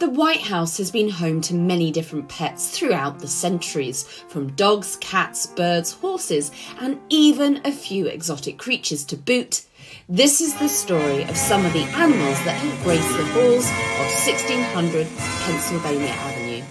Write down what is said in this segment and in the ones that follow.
The White House has been home to many different pets throughout the centuries, from dogs, cats, birds, horses, and even a few exotic creatures to boot. This is the story of some of the animals that have graced the halls of 1600 Pennsylvania Avenue.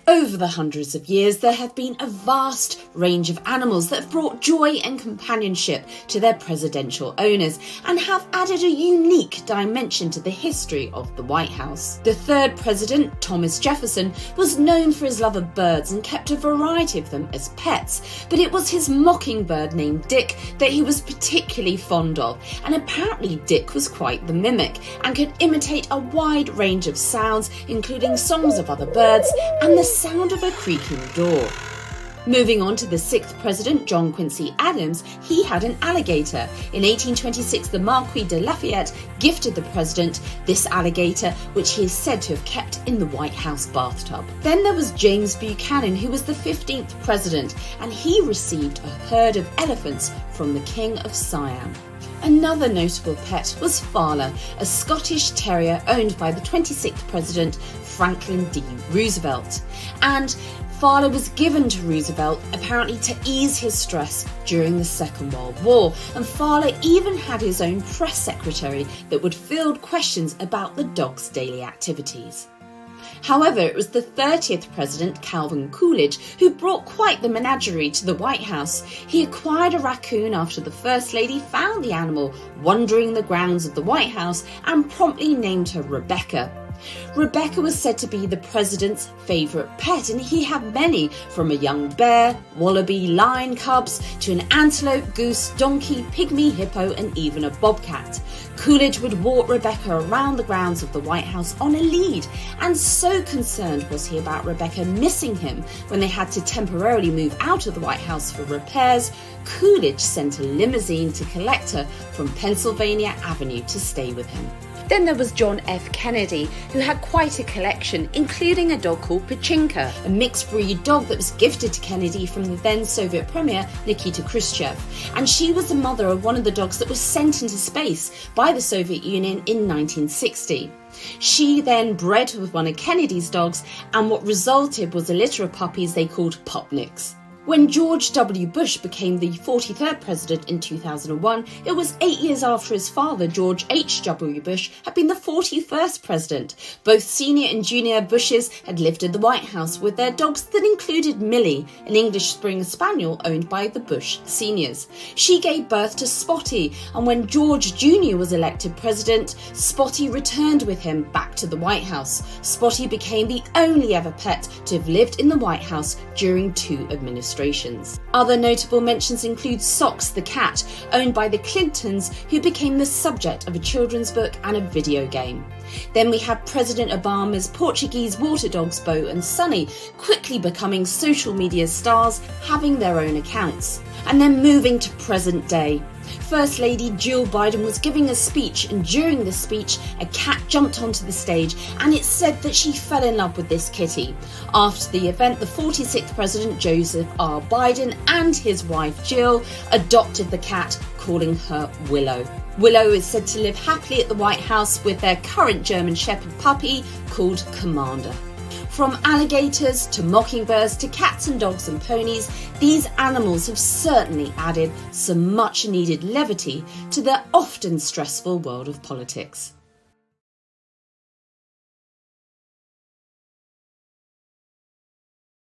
Over the hundreds of years, there have been a vast range of animals that have brought joy and companionship to their presidential owners and have added a unique dimension to the history of the White House. The third president, Thomas Jefferson, was known for his love of birds and kept a variety of them as pets, but it was his mockingbird named Dick that he was particularly fond of, and apparently Dick was quite the mimic and could imitate a wide range of sounds, including songs of other birds and the sound of a creaking door. Moving on to the sixth president, John Quincy Adams, he had an alligator. In 1826, the Marquis de Lafayette gifted the president this alligator, which he is said to have kept in the White House bathtub. Then there was James Buchanan, who was the 15th president, and he received a herd of elephants from the King of Siam. Another notable pet was Fala, a Scottish terrier owned by the 26th president, Franklin D. Roosevelt. And Fala was given to Roosevelt apparently to ease his stress during the Second World War, and Fala even had his own press secretary that would field questions about the dog's daily activities. However, it was the 30th president, Calvin Coolidge, who brought quite the menagerie to the White House. He acquired a raccoon after the First Lady found the animal wandering the grounds of the White House and promptly named her Rebecca. Rebecca was said to be the president's favourite pet, and he had many, from a young bear, wallaby, lion cubs, to an antelope, goose, donkey, pygmy, hippo, and even a bobcat. Coolidge would walk Rebecca around the grounds of the White House on a lead, and so concerned was he about Rebecca missing him when they had to temporarily move out of the White House for repairs, Coolidge sent a limousine to collect her from Pennsylvania Avenue to stay with him. Then there was John F. Kennedy, who had quite a collection, including a dog called Pachinka, a mixed-breed dog that was gifted to Kennedy from the then Soviet Premier Nikita Khrushchev. And she was the mother of one of the dogs that was sent into space by the Soviet Union in 1960. She then bred with one of Kennedy's dogs, and what resulted was a litter of puppies they called Pupniks. When George W. Bush became the 43rd president in 2001, it was 8 years after his father, George H. W. Bush, had been the 41st president. Both senior and junior Bushes had lived in the White House with their dogs that included Millie, an English Springer Spaniel owned by the Bush seniors. She gave birth to Spotty, and when George Jr. was elected president, Spotty returned with him back to the White House. Spotty became the only ever pet to have lived in the White House during 2 administrations. Other notable mentions include Socks the cat, owned by the Clintons, who became the subject of a children's book and a video game. Then we had President Obama's Portuguese water dogs Bo and Sunny, quickly becoming social media stars, having their own accounts. And then moving to present day. First Lady Jill Biden was giving a speech, and during the speech, a cat jumped onto the stage, and it's said that she fell in love with this kitty. After the event, the 46th President Joseph R. Biden and his wife Jill adopted the cat, calling her Willow. Willow is said to live happily at the White House with their current German Shepherd puppy called Commander. From alligators to mockingbirds to cats and dogs and ponies, these animals have certainly added some much needed levity to the often stressful world of politics.